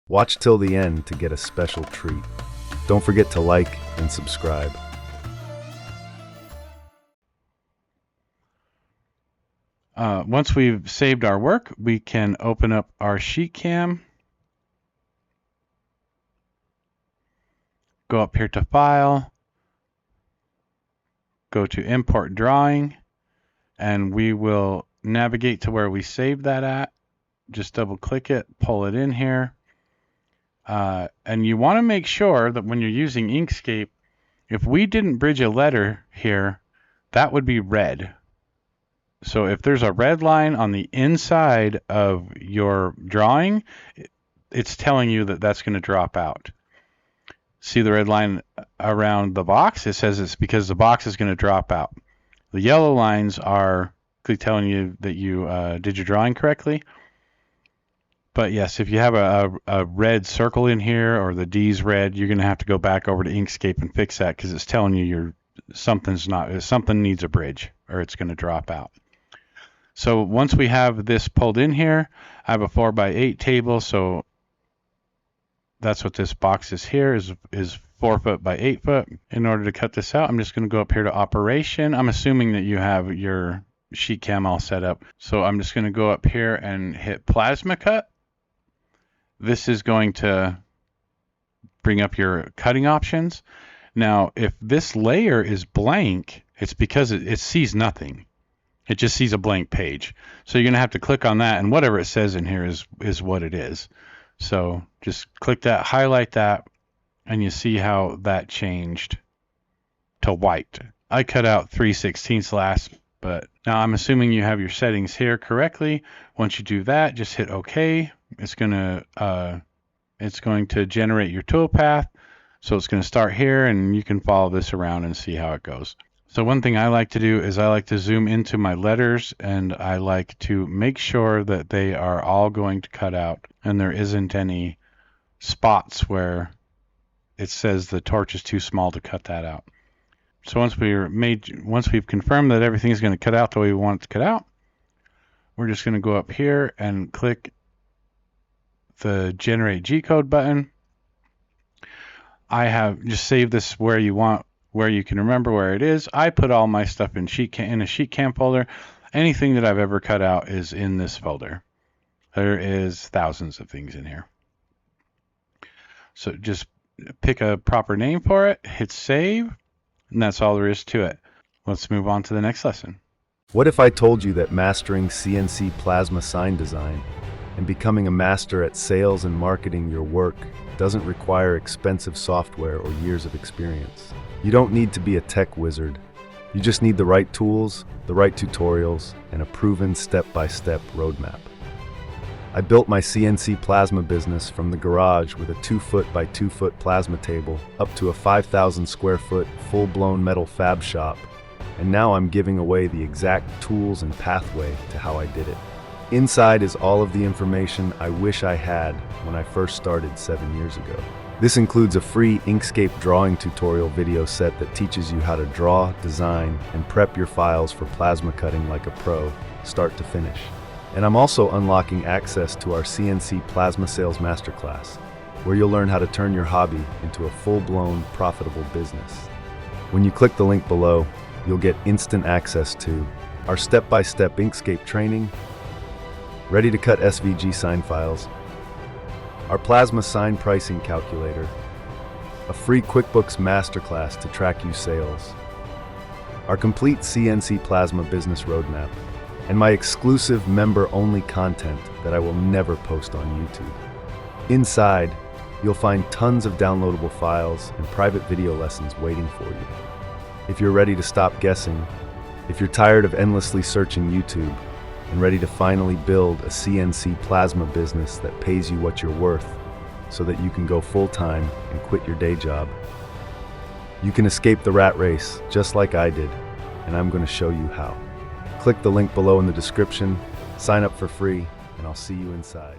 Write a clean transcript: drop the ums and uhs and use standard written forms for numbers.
Watch till the end to get a special treat. Don't forget to like and subscribe. Once we've saved our work, we can open up our SheetCam. Go up here to File. Go to Import Drawing. And we will navigate to where we saved that at. Just double click it, pull it in here. And you want to make sure that when you're using Inkscape, if we didn't bridge a letter here, that would be red. So if there's a red line on the inside of your drawing, it's telling you that that's going to drop out. See the red line around the box? It says it's because the box is going to drop out. The yellow lines are telling you that you did your drawing correctly. But yes, if you have a red circle in here or the D's red, you're going to have to go back over to Inkscape and fix that because it's telling you something needs a bridge or it's going to drop out. So once we have this pulled in here, I have a 4x8 table, so that's what this box is here, is 4 foot by 8 foot. In order to cut this out, I'm just going to go up here to Operation. I'm assuming that you have your SheetCam all set up. So I'm just going to go up here and hit Plasma Cut. This is going to bring up your cutting options. Now, if this layer is blank, it's because it sees nothing. It just sees a blank page. So you're going to have to click on that, and whatever it says in here is what it is. So just click that, highlight that, and you see how that changed to white. I cut out 3/16 last, but now I'm assuming you have your settings here correctly. Once you do that, just hit OK. It's going to generate your toolpath. So it's going to start here, and you can follow this around and see how it goes. So one thing I like to do is I like to zoom into my letters, and I like to make sure that they are all going to cut out and there isn't any spots where it says the torch is too small to cut that out. So once we've confirmed that everything is going to cut out the way we want it to cut out, we're just going to go up here and click the Generate G-code button. I have just saved this where you want, where you can remember where it is. I put all my stuff in a SheetCam folder. Anything that I've ever cut out is in this folder. There is thousands of things in here. So just pick a proper name for it, hit save, and that's all there is to it. Let's move on to the next lesson. What if I told you that mastering CNC plasma sign design and becoming a master at sales and marketing your work doesn't require expensive software or years of experience? You don't need to be a tech wizard. You just need the right tools, the right tutorials, and a proven step-by-step roadmap. I built my CNC plasma business from the garage with a 2 foot by 2 foot plasma table up to a 5,000 square foot full-blown metal fab shop, and now I'm giving away the exact tools and pathway to how I did it. Inside is all of the information I wish I had when I first started 7 years ago. This includes a free Inkscape drawing tutorial video set that teaches you how to draw, design, and prep your files for plasma cutting like a pro, start to finish. And I'm also unlocking access to our CNC Plasma Sales Masterclass, where you'll learn how to turn your hobby into a full-blown, profitable business. When you click the link below, you'll get instant access to our step-by-step Inkscape training, ready to cut SVG sign files, our plasma sign pricing calculator, a free QuickBooks Masterclass to track your sales, our complete CNC plasma business roadmap, and my exclusive member-only content that I will never post on YouTube. Inside, you'll find tons of downloadable files and private video lessons waiting for you. If you're ready to stop guessing, if you're tired of endlessly searching YouTube, and ready to finally build a CNC plasma business that pays you what you're worth so that you can go full-time and quit your day job, you can escape the rat race just like I did, and I'm going to show you how. Click the link below in the description, sign up for free, and I'll see you inside.